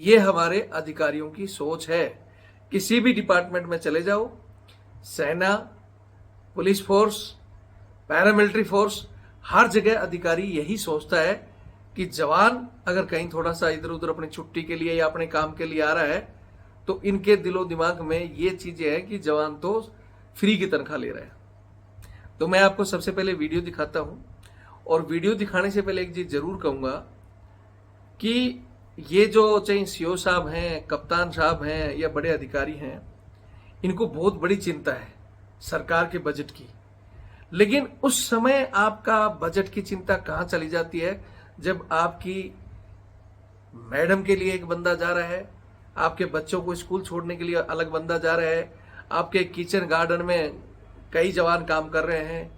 ये हमारे अधिकारियों की सोच है। किसी भी डिपार्टमेंट में चले जाओ, सेना, पुलिस फोर्स, पैरामिलिट्री फोर्स, हर जगह अधिकारी यही सोचता है कि जवान अगर कहीं थोड़ा सा इधर उधर अपनी छुट्टी के लिए या अपने काम के लिए आ रहा है तो इनके दिलो दिमाग में ये चीजें हैं कि जवान तो फ्री की तनख्वाह ले रहा है। तो मैं आपको सबसे पहले वीडियो दिखाता हूं, और वीडियो दिखाने से पहले एक चीज जरूर कहूंगा कि ये जो चाहे सीओ साहब हैं, कप्तान साहब हैं या बड़े अधिकारी हैं, इनको बहुत बड़ी चिंता है सरकार के बजट की। लेकिन उस समय आपका बजट की चिंता कहां चली जाती है जब आपकी मैडम के लिए एक बंदा जा रहा है, आपके बच्चों को स्कूल छोड़ने के लिए अलग बंदा जा रहा है, आपके किचन गार्डन में कई जवान काम कर रहे हैं।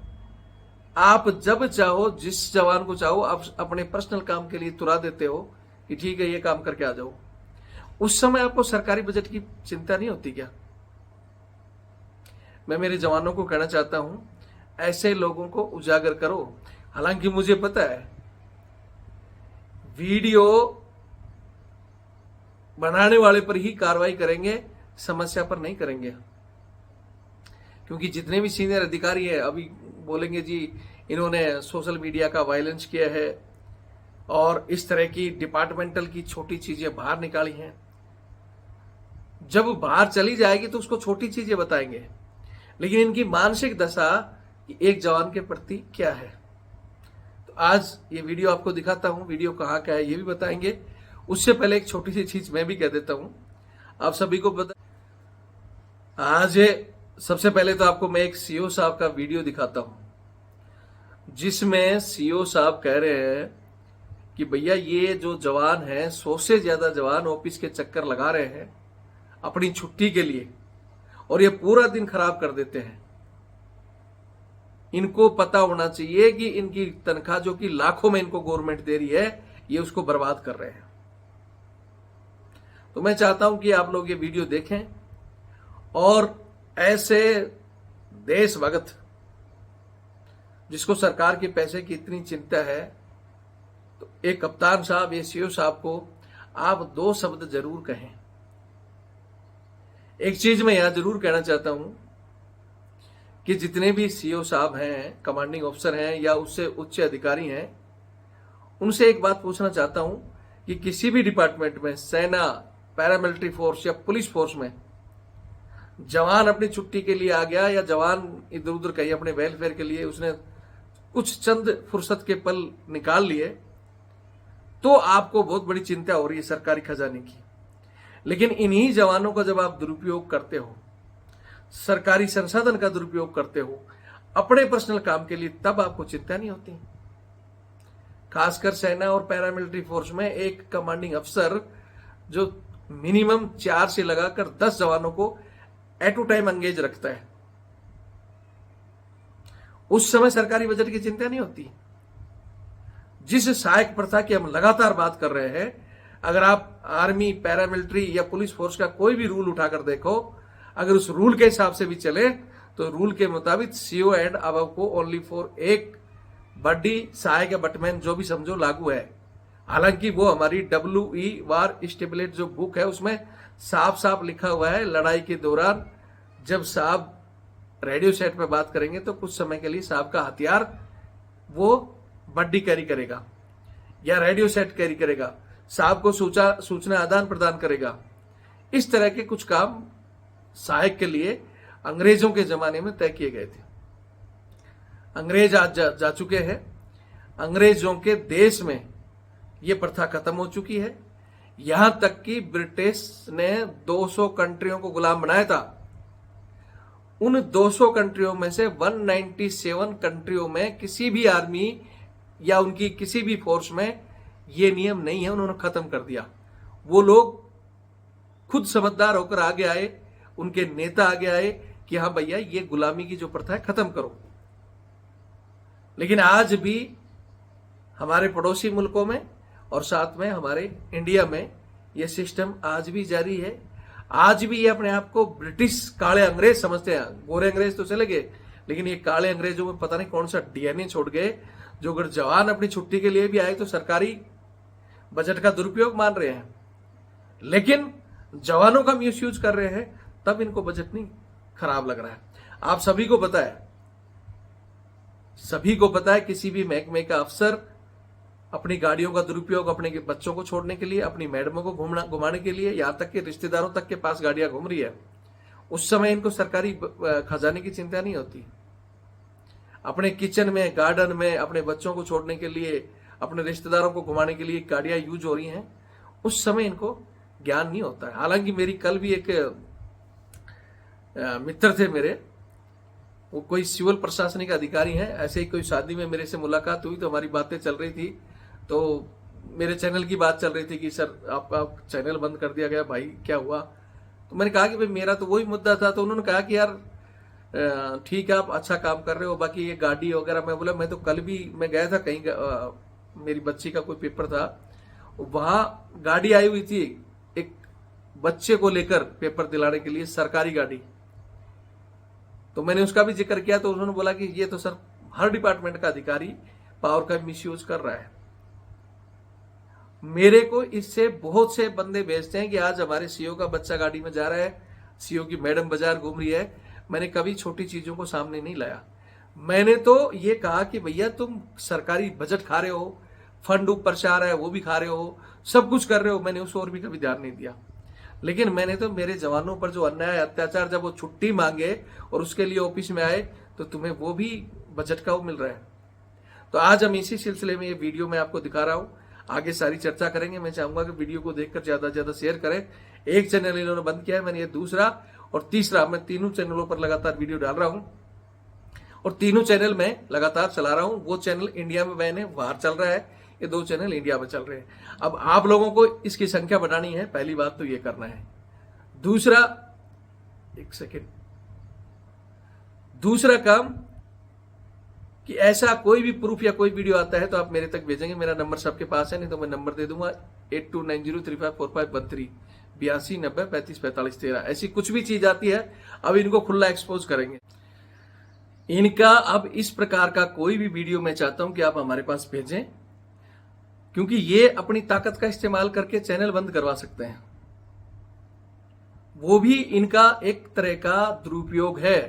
आप जब चाहो, जिस जवान को चाहो, आप अपने पर्सनल काम के लिए तुरा देते हो कि ठीक है ये काम करके आ जाओ। उस समय आपको सरकारी बजट की चिंता नहीं होती क्या? मैं मेरे जवानों को कहना चाहता हूं, ऐसे लोगों को उजागर करो। हालांकि मुझे पता है वीडियो बनाने वाले पर ही कार्रवाई करेंगे, समस्या पर नहीं करेंगे। क्योंकि जितने भी सीनियर अधिकारी हैं अभी बोलेंगे जी इन्होंने सोशल मीडिया का वायलेंस किया है और इस तरह की डिपार्टमेंटल की छोटी चीजें बाहर निकाली हैं। जब बाहर चली जाएगी तो उसको छोटी चीजें बताएंगे, लेकिन इनकी मानसिक दशा एक जवान के प्रति क्या है। तो आज ये वीडियो आपको दिखाता हूं। वीडियो कहाँ का है ये भी बताएंगे। उससे पहले एक छोटी सी चीज मैं भी कह देता हूं, आप सभी को पता। आज सबसे पहले तो आपको मैं एक सीओ साहब का वीडियो दिखाता हूं, जिसमें सीओ साहब कह रहे हैं कि भैया ये जो जवान हैं, 100 से ज्यादा जवान ऑफिस के चक्कर लगा रहे हैं अपनी छुट्टी के लिए, और ये पूरा दिन खराब कर देते हैं। इनको पता होना चाहिए कि इनकी तनख्वाह जो कि लाखों में इनको गवर्नमेंट दे रही है, ये उसको बर्बाद कर रहे हैं। तो मैं चाहता हूं कि आप लोग ये वीडियो देखें और ऐसे देशभक्त जिसको सरकार के पैसे की इतनी चिंता है, तो एक कप्तान साहब, ये सीओ साहब को आप 2 शब्द जरूर कहें। एक चीज मैं यहां जरूर कहना चाहता हूं कि जितने भी सीओ साहब हैं, कमांडिंग ऑफिसर हैं या उससे उच्च अधिकारी हैं, उनसे एक बात पूछना चाहता हूं कि किसी भी डिपार्टमेंट में, सेना, पैरामिलिट्री फोर्स या पुलिस फोर्स में, जवान अपनी छुट्टी के लिए आ गया या जवान इधर उधर कहीं अपने वेलफेयर के लिए उसने कुछ चंद फुर्सत के पल निकाल लिए, तो आपको बहुत बड़ी चिंता हो रही है सरकारी खजाने की। लेकिन इन्हीं जवानों का जब आप दुरुपयोग करते हो, सरकारी संसाधन का दुरुपयोग करते हो अपने पर्सनल काम के लिए, तब आपको चिंता नहीं होती। खासकर सेना और पैरामिलिट्री फोर्स में एक कमांडिंग अफसर जो मिनिमम 4 से लगाकर 10 जवानों को एट टू टाइम एंगेज रखता है, उस समय सरकारी बजट की चिंता नहीं होती। जिस सहायक प्रथा की हम लगातार बात कर रहे हैं, अगर आप आर्मी, पैरामिलिट्री या पुलिस फोर्स का कोई भी रूल उठाकर देखो, अगर उस रूल के हिसाब से भी चले तो रूल के मुताबिक सीओ एंड अबव को ओनली फॉर एक बड्डी, सहायक, बटमैन जो भी समझो लागू है। हालांकि वो हमारी WE वार स्टेबलेट जो बुक है उसमें साफ साफ लिखा हुआ है, लड़ाई के दौरान जब साहब रेडियो सेट पे बात करेंगे तो कुछ समय के लिए साहब का हथियार वो बड्डी कैरी करेगा या रेडियो सेट कैरी करेगा, साहब को सूचना आदान प्रदान करेगा। इस तरह के कुछ काम सहायक के लिए अंग्रेजों के जमाने में तय किए गए थे। अंग्रेज आज जा चुके हैं। अंग्रेजों के देश में यह प्रथा खत्म हो चुकी है। यहां तक कि ब्रिटिश ने 200 कंट्रियों को गुलाम बनाया था। उन 200 कंट्रियों में से 197 कंट्रियों में किसी भी आर्मी या उनकी किसी भी फोर्स में यह नियम नहीं है, उन्होंने खत्म कर दिया। वो लोग खुद समझदार होकर आगे आए, उनके नेता आगे आए कि हाँ भैया ये गुलामी की जो प्रथा है खत्म करो। लेकिन आज भी हमारे पड़ोसी मुल्कों में और साथ में हमारे इंडिया में यह सिस्टम आज भी जारी है। आज भी ये अपने आप को ब्रिटिश काले अंग्रेज समझते हैं। गोरे अंग्रेज तो चले गए, लेकिन ये काले अंग्रेजों में पता नहीं कौन सा DNA छोड़ गए, जो अगर जवान अपनी छुट्टी के लिए भी आए तो सरकारी बजट का दुरुपयोग मान रहे हैं। लेकिन जवानों का मिसयूज कर रहे हैं, तब इनको बजट नहीं खराब लग रहा है। आप सभी को पता है, किसी भी महकमे का अफसर अपनी गाड़ियों का दुरुपयोग अपने बच्चों को छोड़ने के लिए, अपनी मैडमों को घुमाने के लिए, यहां तक कि रिश्तेदारों तक के पास गाड़ियां घूम रही है, उस समय इनको सरकारी खजाने की चिंता नहीं होती। अपने किचन में, गार्डन में अपने बच्चों को छोड़ने के लिए, अपने रिश्तेदारों को घुमाने के लिए गाड़ियां यूज हो रही हैं, उस समय इनको ज्ञान नहीं होता है। हालांकि मेरी कल भी एक मित्र थे मेरे, वो कोई सिविल प्रशासनिक अधिकारी हैं, ऐसे ही कोई शादी में मेरे से मुलाकात हुई, तो हमारी बातें चल रही थी, तो मेरे चैनल की बात चल रही थी कि सर आपका चैनल बंद कर दिया गया, भाई क्या हुआ? तो मैंने कहा कि भाई मेरा तो वही मुद्दा था। तो उन्होंने कहा कि यार ठीक है, आप अच्छा काम कर रहे हो, बाकी ये गाड़ी वगैरह। मैं बोला मैं तो कल भी मैं गया था कहीं, मेरी बच्ची का कोई पेपर था, वहां गाड़ी आई हुई थी एक बच्चे को लेकर पेपर दिलाने के लिए, सरकारी गाड़ी। तो मैंने उसका भी जिक्र किया, तो उन्होंने बोला कि ये तो सर हर डिपार्टमेंट का अधिकारी पावर का मिसयूज कर रहा है। मेरे को इससे बहुत से बंदे भेजते हैं कि आज हमारे सीओ का बच्चा गाड़ी में जा रहा है, सीओ की मैडम बाजार घूम रही है। मैंने कभी छोटी चीजों को सामने नहीं लाया। मैंने तो ये कहा कि भैया तुम सरकारी बजट खा रहे हो, फंड ऊपर से आ रहा है वो भी खा रहे हो, सब कुछ कर रहे हो। मैंने उस ओर भी कभी ध्यान नहीं दिया। लेकिन मैंने तो मेरे जवानों पर जो अन्याय अत्याचार, जब वो छुट्टी मांगे और उसके लिए ऑफिस में आए, तो तुम्हें वो भी बजट का वो मिल रहा है। तो आज हम इसी सिलसिले में ये वीडियो मैं आपको दिखा रहा हूं, आगे सारी चर्चा करेंगे। मैं चाहूंगा कि वीडियो को देखकर ज्यादा से ज्यादा शेयर करें। एक चैनल इन्होंने बंद किया है, मैंने ये दूसरा और तीसरा, मैं तीनों चैनलों पर लगातार वीडियो डाल रहा हूं और तीनों चैनल मैं लगातार चला रहा हूं। वो चैनल इंडिया में बैन है, बाहर चल रहा है, ये दो चैनल इंडिया में चल रहे हैं। अब आप लोगों को इसकी संख्या बढ़ानी है, पहली बात तो ये करना है। दूसरा, एक सेकेंड, दूसरा काम कि ऐसा कोई भी प्रूफ या कोई वीडियो आता है तो आप मेरे तक भेजेंगे। मेरा नंबर सबके पास है, नहीं तो मैं नंबर दे दूंगा 8290354513 8290354513। ऐसी कुछ भी चीज आती है, अब इनको खुला एक्सपोज करेंगे। इनका अब इस प्रकार का कोई भी वीडियो मैं चाहता हूं कि आप हमारे पास भेजें, क्योंकि ये अपनी ताकत का इस्तेमाल करके चैनल बंद करवा सकते हैं। वो भी इनका एक तरह का दुरुपयोग है।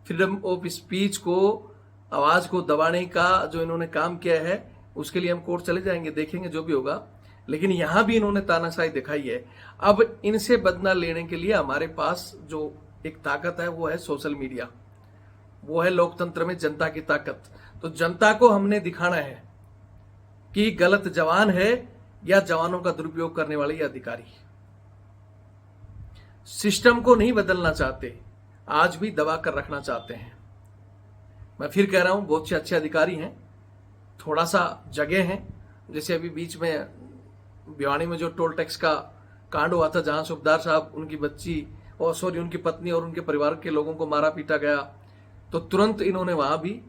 फ्रीडम ऑफ स्पीच को, आवाज को दबाने का जो इन्होंने काम किया है, उसके लिए हम कोर्ट चले जाएंगे, देखेंगे जो भी होगा। लेकिन यहां भी इन्होंने तानाशाही दिखाई है। अब इनसे बदला लेने के लिए हमारे पास जो एक ताकत है वो है सोशल मीडिया, वो है लोकतंत्र में जनता की ताकत। तो जनता को हमने दिखाना है कि गलत जवान है या जवानों का दुरुपयोग करने वाले या अधिकारी। सिस्टम को नहीं बदलना चाहते, आज भी दबा कर रखना चाहते हैं। मैं फिर कह रहा हूं, बहुत से अच्छे अधिकारी हैं, थोड़ा सा जगह है। जैसे अभी बीच में भिवानी में जो टोल टैक्स का कांड हुआ था, जहां सूबेदार साहब, उनकी बच्ची और उनकी पत्नी और उनके परिवार के लोगों को मारा पीटा गया, तो तुरंत इन्होंने वहां भी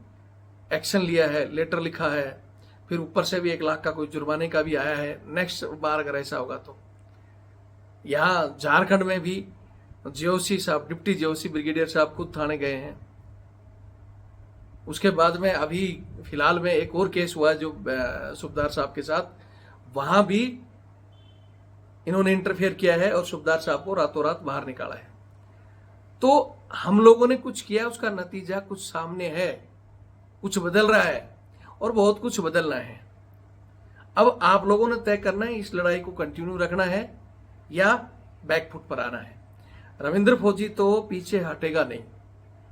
एक्शन लिया है, लेटर लिखा है, फिर ऊपर से भी 1 लाख का कोई जुर्माने का भी आया है। नेक्स्ट बार अगर ऐसा होगा तो यहां झारखंड में भी जेओसी साहब, डिप्टी जेओसी ब्रिगेडियर साहब खुद थाने गए हैं। उसके बाद में अभी फिलहाल में एक और केस हुआ है जो सूबेदार साहब के साथ, वहां भी इन्होंने इंटरफेयर किया है और सूबेदार साहब को रातों रात बाहर निकाला है। तो हम लोगों ने कुछ किया, उसका नतीजा कुछ सामने है, कुछ बदल रहा है और बहुत कुछ बदलना है। अब आप लोगों ने तय करना है इस लड़ाई को कंटिन्यू रखना है या बैकफुट पर आना है। रविंद्र फौजी तो पीछे हटेगा नहीं।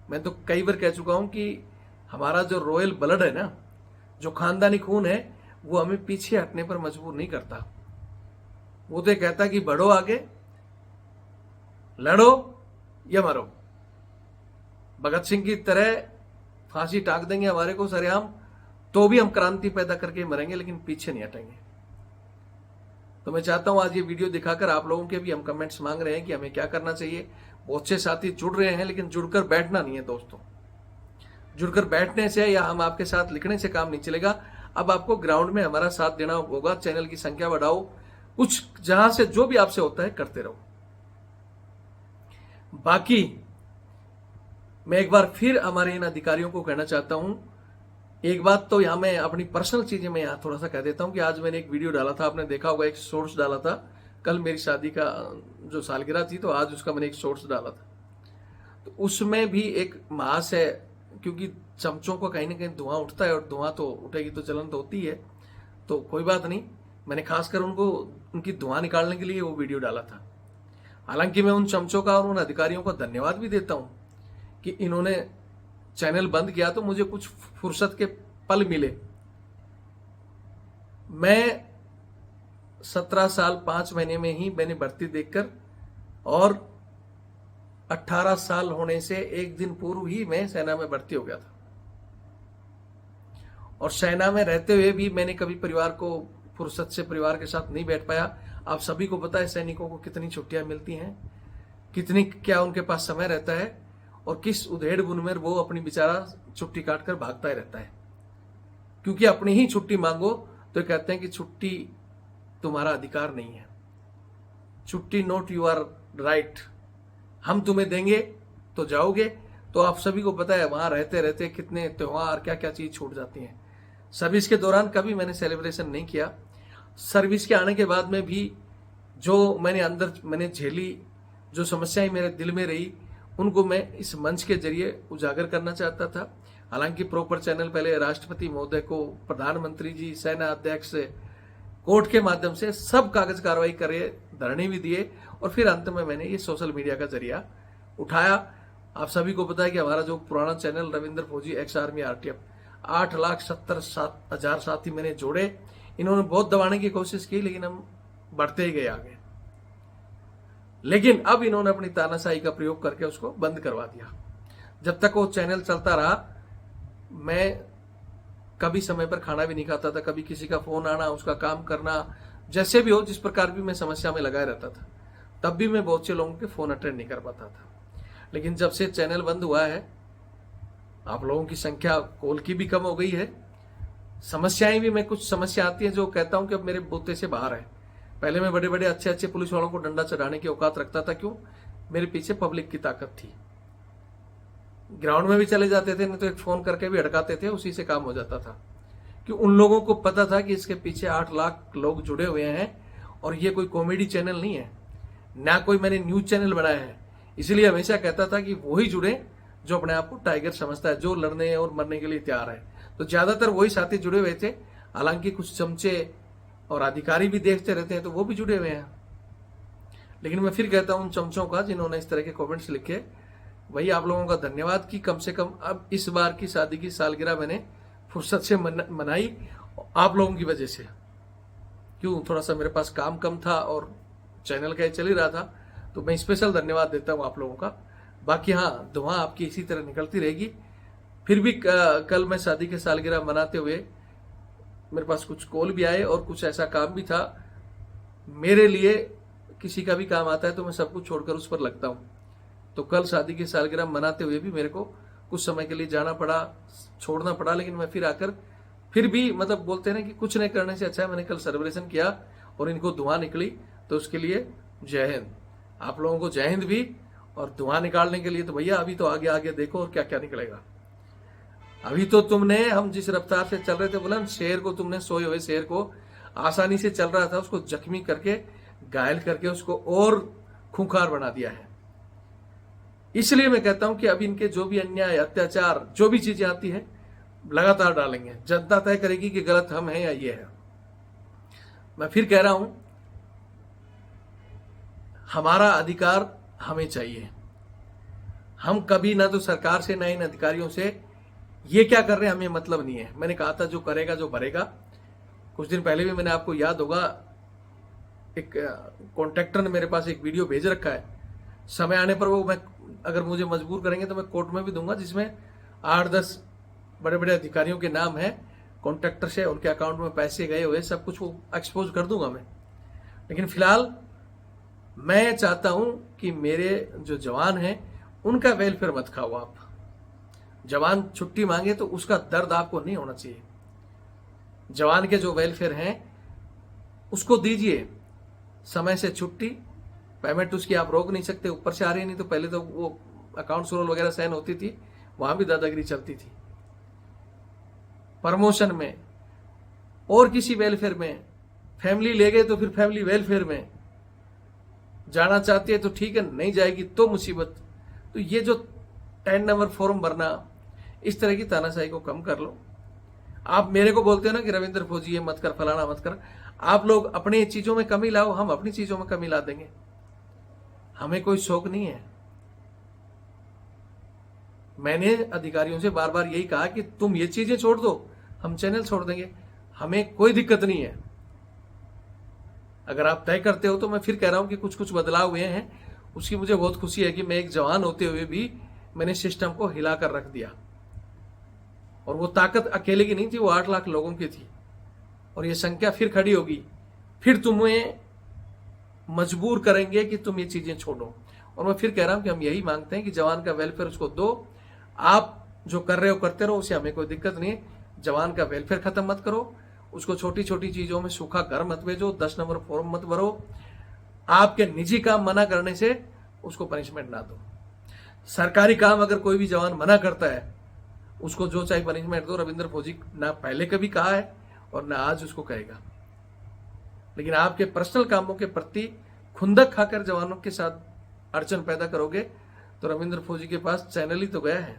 मैं तो कई बार कह चुका हूं कि हमारा जो रॉयल ब्लड है ना, जो खानदानी खून है, वो हमें पीछे हटने पर मजबूर नहीं करता। वो तो कहता कि बढ़ो आगे, लड़ो या मरो। भगत सिंह की तरह फांसी टांग देंगे हमारे को सरेआम, तो भी हम क्रांति पैदा करके मरेंगे, लेकिन पीछे नहीं हटेंगे। तो मैं चाहता हूं आज ये वीडियो दिखाकर आप लोगों के भी हम कमेंट्स मांग रहे हैं कि हमें क्या करना चाहिए। बहुत से साथी जुड़ रहे हैं, लेकिन जुड़कर बैठना नहीं है दोस्तों। जुड़कर बैठने से या हम आपके साथ लिखने से काम नहीं चलेगा। अब आपको ग्राउंड में हमारा साथ देना होगा। चैनल की संख्या बढ़ाओ, कुछ जहां से जो भी आपसे होता है करते रहो। बाकी मैं एक बार फिर हमारे इन अधिकारियों को कहना चाहता हूं, एक बात तो यहां मैं अपनी पर्सनल चीजें मैं यहां थोड़ा सा कह देता हूं कि आज मैंने एक वीडियो डाला था, आपने देखा होगा, एक शॉर्ट्स डाला था कल मेरी शादी का जो सालगिरह थी, तो आज उसका मैंने एक शॉर्ट्स डाला था। तो उसमें भी एक मास है, क्योंकि चमचों को कहीं ना कहीं धुआं उठता है, और धुआं तो उठेगी तो जलन तो होती है। तो कोई बात नहीं, मैंने खासकर उनको उनकी धुआं निकालने के लिए वो वीडियो डाला था। हालांकि मैं उन चमचों का और उन अधिकारियों को धन्यवाद भी देता हूं कि इन्होंने चैनल बंद किया तो मुझे कुछ फुर्सत के पल मिले। मैं 17 साल 5 महीने में ही मैंने भर्ती देखकर, और 18 साल होने से एक दिन पूर्व ही मैं सेना में भर्ती हो गया था। और सेना में रहते हुए भी मैंने कभी परिवार को फुर्सत से परिवार के साथ नहीं बैठ पाया। आप सभी को पता है सैनिकों को कितनी छुट्टियां मिलती हैं, कितनी क्या उनके पास समय रहता है, और किस उधेड़ बुन में वो अपनी बेचारा छुट्टी काटकर भागता ही रहता है। क्योंकि अपनी ही छुट्टी मांगो तो कहते हैं कि छुट्टी तुम्हारा अधिकार नहीं है, छुट्टी नॉट यू आर राइट, हम तुम्हें देंगे तो जाओगे। तो आप सभी को पता है वहां रहते रहते कितने त्योहार क्या क्या चीज छूट जाती हैं। सर्विस के दौरान कभी मैंने सेलिब्रेशन नहीं किया। सर्विस के आने के बाद में भी जो मैंने झेली, जो समस्याएं मेरे दिल में रही, उनको मैं इस मंच के जरिए उजागर करना चाहता था। हालांकि प्रॉपर चैनल पहले राष्ट्रपति महोदय को, प्रधानमंत्री जी, सेना अध्यक्ष, कोर्ट के माध्यम से सब कागज कार्रवाई करे, धरने भी दिए, और फिर अंत में मैंने ये सोशल मीडिया का जरिया उठाया। आप सभी को पता है कि हमारा जो पुराना चैनल रविंद्र फौजी एक्स आर्मी आरटीएफ, 8,70,000 साथी मैंने जोड़े। इन्होंने बहुत दबाने की कोशिश की, लेकिन हम बढ़ते ही गए आगे। लेकिन अब इन्होंने अपनी तानाशाही का प्रयोग करके उसको बंद करवा दिया। जब तक वो चैनल चलता रहा, मैं कभी समय पर खाना भी नहीं खाता था, कभी किसी का फोन आना, उसका काम करना, जैसे भी हो, जिस प्रकार भी मैं समस्या में लगाए रहता था, तब भी मैं बहुत से लोगों के फोन अटेंड नहीं कर पाता था। लेकिन जब से चैनल बंद हुआ है, आप लोगों की संख्या कॉल की भी कम हो गई है। समस्याएं भी, मैं कुछ समस्या आती है जो कहता हूं कि अब मेरे बोते से बाहर है। पहले मैं बड़े बड़े अच्छे अच्छे पुलिस वालों को डंडा चढ़ाने की औकात रखता था। क्यों? मेरे पीछे पब्लिक की ताकत थी। ग्राउंड में भी चले जाते थे, नहीं तो एक फोन करके भी हड़काते थे, उसी से काम हो जाता था। कि उन लोगों को पता था कि इसके पीछे 8 लाख लोग जुड़े हुए हैं, और ये कोई कॉमेडी चैनल नहीं है, ना कोई मैंने न्यूज चैनल बनाया है। इसलिए हमेशा कहता था कि वही जुड़े जो अपने आप को टाइगर समझता है, जो लड़ने और मरने के लिए तैयार है। तो ज्यादातर वही साथी जुड़े हुए थे। हालांकि कुछ चमचे और अधिकारी भी देखते रहते हैं, तो वो भी जुड़े हुए हैं। लेकिन मैं फिर कहता हूं उन चमचों का जिन्होंने इस तरह के कमेंट्स लिखे, वही आप लोगों का धन्यवाद कि कम से कम अब इस बार की शादी की सालगिरह मैंने फुर्सत से मनाई, आप लोगों की वजह से। क्यों? थोड़ा सा मेरे पास काम कम था और चैनल का चल ही रहा था, तो मैं स्पेशल धन्यवाद देता हूं आप लोगों का। बाकी हाँ, दुआ आपकी इसी तरह निकलती रहेगी। फिर भी कल मैं शादी के सालगिरह मनाते हुए मेरे पास कुछ कॉल भी आए और कुछ ऐसा काम भी था। मेरे लिए किसी का भी काम आता है तो मैं सब कुछ छोड़कर उस पर लगता हूँ। तो कल शादी की सालगिरह मनाते हुए भी मेरे को कुछ समय के लिए जाना पड़ा, छोड़ना पड़ा, लेकिन मैं फिर आकर फिर भी मतलब बोलते हैं ना कि कुछ नहीं करने से अच्छा है, मैंने कल सेलिब्रेशन किया और इनको धुआं निकली, तो उसके लिए जय हिंद। आप लोगों को जय हिंद भी। और धुआं निकालने के लिए तो भैया अभी तो आगे आगे देखो और क्या क्या निकलेगा। अभी तो तुमने, हम जिस रफ्तार से चल रहे थे बुलंद, शेर को तुमने, सोए हुए शेर को आसानी से चल रहा था, उसको जख्मी करके, घायल करके उसको और खूंखार बना दिया है। इसलिए मैं कहता हूं कि अब इनके जो भी अन्याय, अत्याचार, जो भी चीजें आती है लगातार डालेंगे। जनता तय करेगी कि गलत हम हैं या ये है। मैं फिर कह रहा हूं, हमारा अधिकार हमें चाहिए। हम कभी ना तो सरकार से ना इन अधिकारियों से ये क्या कर रहे हैं हमें मतलब नहीं है। मैंने कहा था जो करेगा जो भरेगा। कुछ दिन पहले भी मैंने, आपको याद होगा, एक कॉन्ट्रैक्टर ने मेरे पास एक वीडियो भेज रखा है। समय आने पर वो, मैं अगर मुझे मजबूर करेंगे तो मैं कोर्ट में भी दूंगा, जिसमें 8-10 बड़े बड़े अधिकारियों के नाम है, कॉन्ट्रैक्टर से उनके अकाउंट में पैसे गए हुए, सब कुछ वो एक्सपोज कर दूंगा मैं। लेकिन फिलहाल मैं चाहता हूं कि मेरे जो जवान हैं उनका वेलफेयर मत खाओ आप। जवान छुट्टी मांगे तो उसका दर्द आपको नहीं होना चाहिए। जवान के जो वेलफेयर हैं उसको दीजिए समय से छुट्टी। पेमेंट उसकी आप रोक नहीं सकते, ऊपर से आ रही, नहीं तो पहले तो वो अकाउंट्स रोल वगैरह साइन होती थी, वहां भी दादागिरी चलती थी। प्रमोशन में और किसी वेलफेयर में फैमिली ले गए तो फिर फैमिली वेलफेयर में, जाना चाहती है तो ठीक है, नहीं जाएगी तो मुसीबत। तो ये जो 10 नंबर फॉर्म भरना, इस तरह की तानाशाही को कम कर लो। आप मेरे को बोलते हो ना कि रविंद्र फौजी ये मत कर, फलाना मत कर, आप लोग अपनी चीजों में कमी लाओ, हम अपनी चीजों में कमी ला देंगे। हमें कोई शौक नहीं है। मैंने अधिकारियों से बार बार यही कहा कि तुम ये चीजें छोड़ दो, हम चैनल छोड़ देंगे, हमें कोई दिक्कत नहीं है। अगर आप तय करते हो तो मैं फिर कह रहा हूं कि कुछ कुछ बदलाव हुए हैं, उसकी मुझे बहुत खुशी है कि मैं एक जवान होते हुए भी मैंने सिस्टम को हिलाकर रख दिया। और वो ताकत अकेले की नहीं थी, वो 8 लाख लोगों की थी। और ये संख्या फिर खड़ी होगी, फिर तुम्हें मजबूर करेंगे कि तुम ये चीजें छोड़ो। और मैं फिर कह रहा हूं कि हम यही मांगते हैं कि जवान का वेलफेयर उसको दो। आप जो कर रहे हो करते रहो, उसे हमें कोई दिक्कत नहीं है। जवान का वेलफेयर खत्म मत करो, उसको छोटी छोटी चीजों में सूखा घर मत भेजो, 10 नंबर फॉर्म मत भरो, आपके निजी काम मना करने से उसको पनिशमेंट ना दो। सरकारी काम अगर कोई भी जवान मना करता है, उसको जो चाहे पनिशमेंट दो। रविंद्र फौजी ना पहले कभी कहा है और ना आज उसको कहेगा। लेकिन आपके पर्सनल कामों के प्रति खुंदक खाकर जवानों के साथ अड़चन पैदा करोगे तो रविंद्र फौजी के पास चैनल ही तो गया है।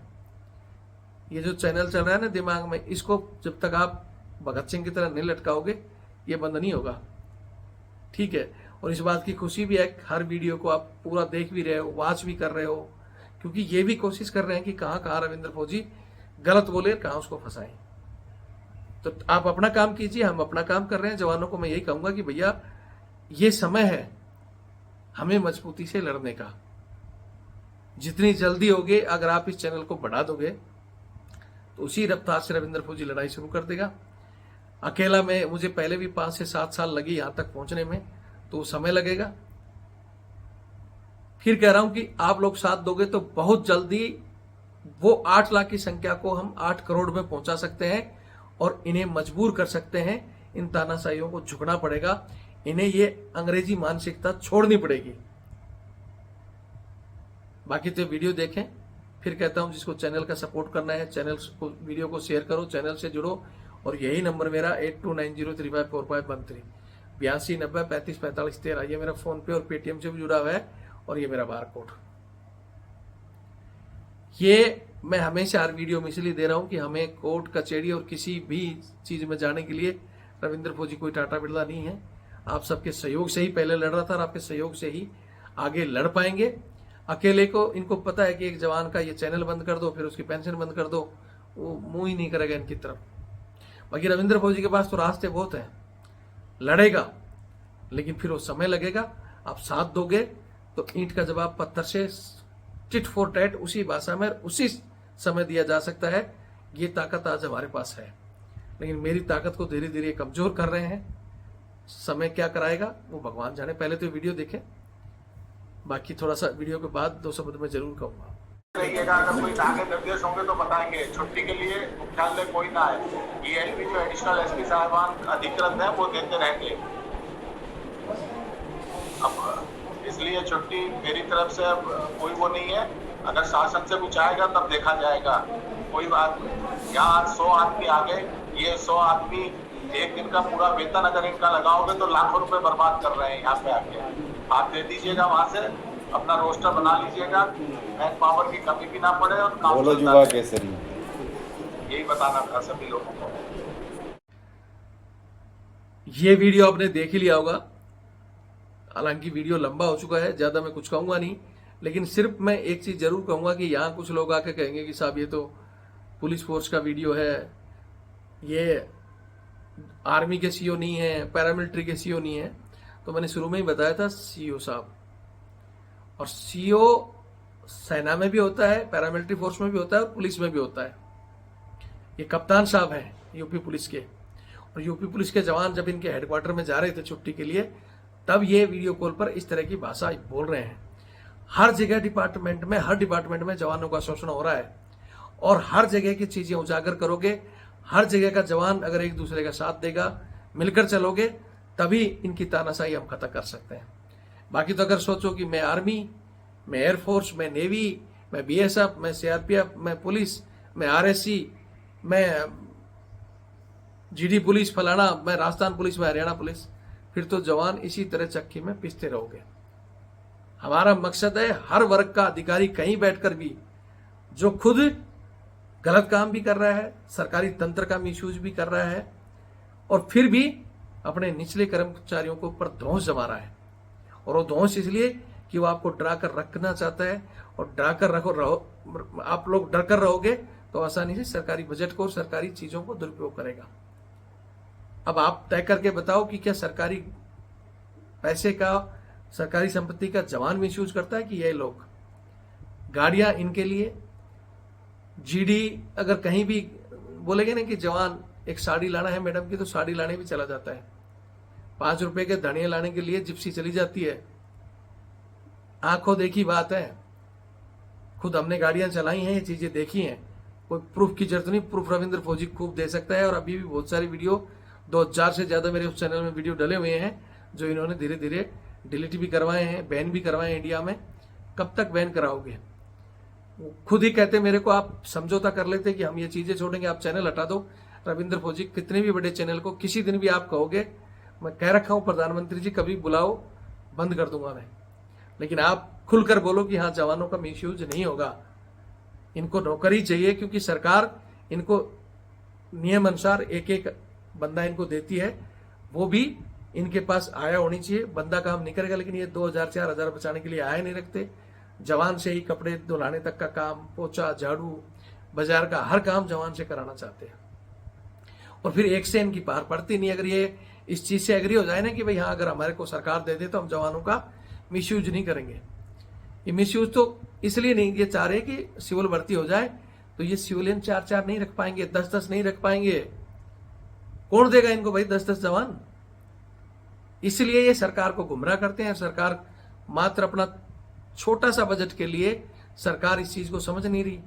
ये जो चैनल चल रहा है ना दिमाग में, इसको जब तक आप भगत सिंह की तरह नहीं लटकाओगे, ये बंद नहीं होगा। ठीक है। और इस बात की खुशी भी है कि हर वीडियो को आप पूरा देख भी रहे हो, वॉच भी कर रहे हो, क्योंकि ये भी कोशिश कर रहे हैं कि कहाँ कहाँ रविंद्र फौजी गलत बोले, कहाँ उसको फंसाएं। तो आप अपना काम कीजिए, हम अपना काम कर रहे हैं। जवानों को मैं यही कहूंगा कि भैया ये समय है हमें मजबूती से लड़ने का। जितनी जल्दी होगे अगर आप इस चैनल को बढ़ा दोगे तो उसी रफ्तार से रविंद्र फौजी लड़ाई शुरू कर देगा। अकेला में मुझे पहले भी 5 से 7 साल लगे यहां तक पहुंचने में, तो समय लगेगा। फिर कह रहा हूं कि आप लोग साथ दोगे तो बहुत जल्दी वो 8 लाख की संख्या को हम 8 करोड़ में पहुंचा सकते हैं और इन्हें मजबूर कर सकते हैं। इन तानाशाहियों को झुकना पड़ेगा, इन्हें ये अंग्रेजी मानसिकता छोड़नी पड़ेगी। बाकी तो वीडियो देखें। फिर कहता हूं जिसको चैनल का सपोर्ट करना है, चैनल को, वीडियो को शेयर करो, चैनल से जुड़ो। और यही नंबर मेरा 8290354513 8290354513। ये मेरा फोन पे और पेटीएम से भी जुड़ा हुआ है और ये मेरा बार कोड। ये मैं हमेशा हर वीडियो में इसलिए दे रहा हूं कि हमें कोर्ट कचहरी और किसी भी चीज में जाने के लिए रविंद्र फौजी कोई टाटा बिरला नहीं है। आप सबके सहयोग से ही पहले लड़ रहा था और आपके सहयोग से ही आगे लड़ पाएंगे। अकेले को इनको पता है कि एक जवान का ये चैनल बंद कर दो, फिर उसकी पेंशन बंद कर दो, वो मुंह ही नहीं करेगा इनकी तरफ। बाकी रविंद्र फौजी के पास तो रास्ते बहुत हैं, लड़ेगा, लेकिन फिर वो समय लगेगा। आप साथ दोगे तो ईंट का जवाब पत्थर से टिट फॉर टैट उसी भाषा में उसी समय दिया जा सकता है। ये ताकत आज हमारे पास है, लेकिन मेरी ताकत को धीरे धीरे कमजोर कर रहे हैं। समय क्या कराएगा वो भगवान जाने। पहले तो वीडियो देखें, बाकी थोड़ा सा वीडियो के बाद 2 शब्द में जरूर कहूंगा। रहिएगा, अगर कोई आगे निर्देश होंगे तो बताएंगे। छुट्टी के लिए मुख्यालय कोई ना है, ELP जो एडिशनल एसपी साहबान अधिकृत है वो देते रहेंगे। अब इसलिए छुट्टी मेरी तरफ से अब कोई वो नहीं है। अगर शासन से कुछ आएगा तब देखा जाएगा, कोई बात नहीं। यहाँ 100 आदमी आ गए, ये 100 आदमी एक दिन का पूरा वेतन अगर इनका लगाओगे तो लाखों रुपए बर्बाद कर रहे हैं यहाँ पे आके। आप दे दीजिएगा, वहां से अपना रोस्टर बना लीजिएगा, मैन पावर की कमी भी ना पड़े और काम युवा केसरी। यही बताना था सभी लोगों को। ये वीडियो आपने देख ही लिया होगा। हालांकि वीडियो लंबा हो चुका है, ज्यादा मैं कुछ कहूंगा नहीं, लेकिन सिर्फ मैं एक चीज जरूर कहूंगा कि यहाँ कुछ लोग आके कहेंगे कि साहब ये तो पुलिस फोर्स का वीडियो है, ये आर्मी के सीओ नहीं है, पैरामिलिट्री के सीओ नहीं है। तो मैंने शुरू में ही बताया था सीओ साहब, और सीओ सेना में भी होता है, पैरामिलिट्री फोर्स में भी होता है और पुलिस में भी होता है। ये कप्तान साहब हैं यूपी पुलिस के, और यूपी पुलिस के जवान जब इनके हेडक्वार्टर में जा रहे थे छुट्टी के लिए, तब ये वीडियो कॉल पर इस तरह की भाषा बोल रहे हैं। हर जगह डिपार्टमेंट में, हर डिपार्टमेंट में जवानों का शोषण हो रहा है, और हर जगह की चीजें उजागर करोगे, हर जगह का जवान अगर एक दूसरे का साथ देगा, मिलकर चलोगे, तभी इनकी तानाशाही हम खत्म कर सकते हैं। बाकी तो अगर सोचो कि मैं आर्मी, मैं एयरफोर्स, मैं नेवी, मैं BSF, मैं CRPF, मैं पुलिस, मैं RSC, मैं GD पुलिस फलाना, मैं राजस्थान पुलिस, मैं हरियाणा पुलिस, फिर तो जवान इसी तरह चक्की में पिसते रहोगे। हमारा मकसद है हर वर्ग का अधिकारी कहीं बैठकर भी जो खुद गलत काम भी कर रहा है, सरकारी तंत्र का मिसयूज भी कर रहा है और फिर भी अपने निचले कर्मचारियों के ऊपर धौंस जमा रहा है, और वो धौंस इसलिए कि वो आपको डरा कर रखना चाहता है, और डरा कर रहो आप लोग डर कर रहोगे तो आसानी से सरकारी बजट को और सरकारी चीजों को दुरुपयोग करेगा। अब आप तय करके बताओ कि क्या सरकारी पैसे का, सरकारी संपत्ति का जवान मिसयूज करता है कि ये लोग? गाड़ियां इनके लिए, जीडी अगर कहीं भी बोलेंगे ना कि जवान एक साड़ी लाना है मैडम की, तो साड़ी लाने भी चला जाता है। 5 रुपए के धनिया लाने के लिए जिप्सी चली जाती है। आंखों देखी बात है, खुद हमने गाड़ियां चलाई हैं, ये चीजें देखी हैं। कोई प्रूफ की जरूरत नहीं, प्रूफ रविंद्र फौजी खूब दे सकता है। और अभी भी बहुत सारी वीडियो, 2000 से ज्यादा मेरे उस चैनल में वीडियो डले हुए हैं जो इन्होंने धीरे धीरे डिलीट भी करवाए हैं, बैन भी करवाए हैं इंडिया में। कब तक बैन कराओगे? खुद ही कहते मेरे को, आप समझौता कर लेते कि हम ये चीजें छोड़ेंगे, आप चैनल हटा दो। रविंद्र फौजी कितने भी बड़े चैनल को किसी दिन भी आप कहोगे, मैं कह रखा हूं प्रधानमंत्री जी कभी बुलाओ, बंद कर दूंगा मैं। लेकिन आप खुलकर बोलो कि हाँ जवानों का मिसयूज नहीं होगा। इनको नौकरी चाहिए क्योंकि सरकार इनको नियम अनुसार एक एक बंदा इनको देती है, वो भी इनके पास आया होनी चाहिए। बंदा काम नहीं करेगा, लेकिन ये 2000-4000 बचाने के लिए आया नहीं रखते। जवान से ही कपड़े धुलाने तक का काम, पोछा झाड़ू, बाजार का हर काम जवान से कराना चाहते हैं। और फिर एक से इनकी पार पड़ती नहीं। अगर ये इस चीज से एग्री हो जाए ना कि भाई हाँ अगर हमारे को सरकार दे दे तो हम जवानों का मिसयूज नहीं करेंगे। ये मिसयूज तो इसलिए नहीं, ये चाह रहे कि सिविल भर्ती हो जाए तो ये सिविलियन 4-4 नहीं रख पाएंगे, 10-10 नहीं रख पाएंगे। कौन देगा इनको भाई 10-10 जवान? इसलिए ये सरकार को गुमराह करते हैं। सरकार मात्र अपना छोटा सा बजट के लिए सरकार इस चीज को समझ नहीं रही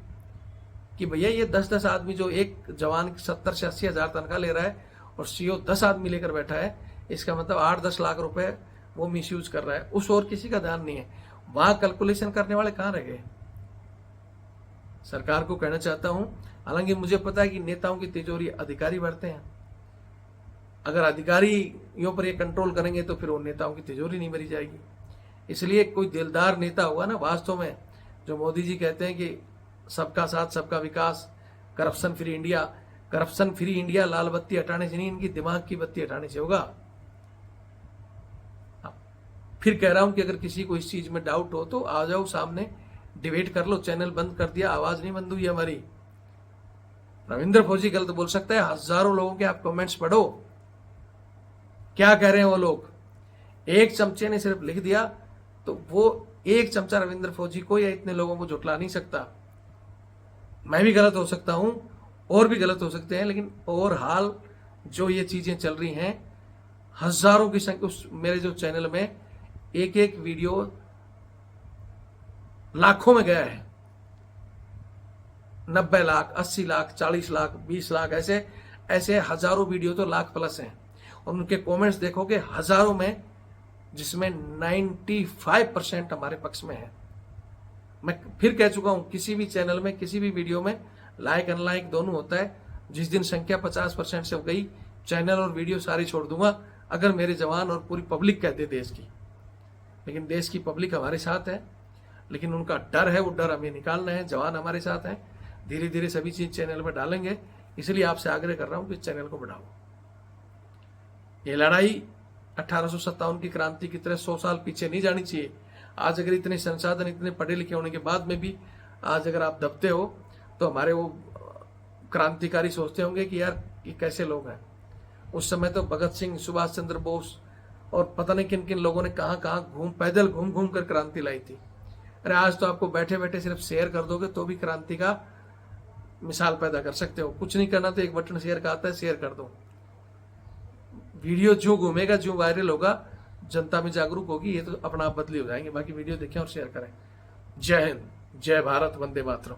कि भैया ये 10-10 आदमी, जो एक जवान 70 से 80 हजार तनख्वाह ले रहा है और सीओ 10 आदमी लेकर बैठा है, इसका मतलब 8-10 लाख रुपए वो मिसयूज कर रहा है। उस और किसी का ध्यान नहीं है। वहां कैलकुलेशन करने वाले कहां रह गए? सरकार को कहना चाहता हूं, हालांकि मुझे पता है कि नेताओं की तिजोरी अधिकारी भरते हैं। अगर अधिकारियों पर ये कंट्रोल करेंगे तो फिर वो नेताओं की तिजोरी नहीं भरी जाएगी। इसलिए कोई दिलदार नेता होगा ना वास्तव में, जो मोदी जी कहते हैं कि सबका साथ सबका विकास, corruption free India. Corruption free India लाल बत्ती हटाने से नहीं, इनकी दिमाग की बत्ती हटाने से होगा। फिर कह रहा हूं कि अगर किसी को इस चीज में डाउट हो तो आ जाओ सामने, डिबेट कर लो। चैनल बंद कर दिया, आवाज नहीं बंद हुई हमारी। रविंद्र फौजी गलत बोल सकता है, हजारों लोगों के आप कमेंट्स पढ़ो, क्या कह रहे हैं वो लोग। एक चमचे ने सिर्फ लिख दिया तो वो एक चमचा रविंद्र फौजी को या इतने लोगों को झुठला नहीं सकता। मैं भी गलत हो सकता हूं, और भी गलत हो सकते हैं, लेकिन ओवरऑल जो ये चीजें चल रही हैं, हजारों की संख्या, उस मेरे जो चैनल में एक एक वीडियो लाखों में गया है। 90 लाख, 80 लाख, 40 लाख, 20 लाख, ऐसे ऐसे हजारों वीडियो तो लाख प्लस हैं। और उनके कमेंट्स देखोगे हजारों में, जिसमें 95% हमारे पक्ष में है। मैं फिर कह चुका हूं, किसी भी चैनल में, किसी भी वीडियो में लाइक अनलाइक दोनों होता है। जिस दिन संख्या 50% से हो गई, चैनल और वीडियो सारी छोड़ दूंगा, अगर मेरे जवान और पूरी पब्लिक कहते देश की। लेकिन देश की पब्लिक हमारे साथ है, लेकिन उनका डर है, वो डर हमें निकालना है। जवान हमारे साथ हैं, धीरे धीरे सभी चीज चैनल में डालेंगे। इसलिए आपसे आग्रह कर रहा हूं कि चैनल को बढ़ाओ। ये लड़ाई 1857 की क्रांति की तरह 100 साल पीछे नहीं जानी चाहिए। आज अगर इतने संसाधन, इतने पढ़े लिखे होने के बाद में भी आज अगर आप दबते हो, तो हमारे वो क्रांतिकारी सोचते होंगे कि यार ये कैसे लोग हैं। उस समय तो भगत सिंह, सुभाष चंद्र बोस और पता नहीं किन किन लोगों ने कहां पैदल घूम घूम कर क्रांति लाई थी। अरे आज तो आपको बैठे बैठे सिर्फ शेयर कर दोगे तो भी क्रांति का मिसाल पैदा कर सकते हो। कुछ नहीं करना तो एक बटन शेयर का आता है, शेयर कर दो। वीडियो जो घूमेगा, जो वायरल होगा, जनता में जागरूक होगी, ये तो अपना आप बदली हो जाएंगे। बाकी वीडियो देखें और शेयर करें। जय हिंद, जय भारत, वंदे मातरम।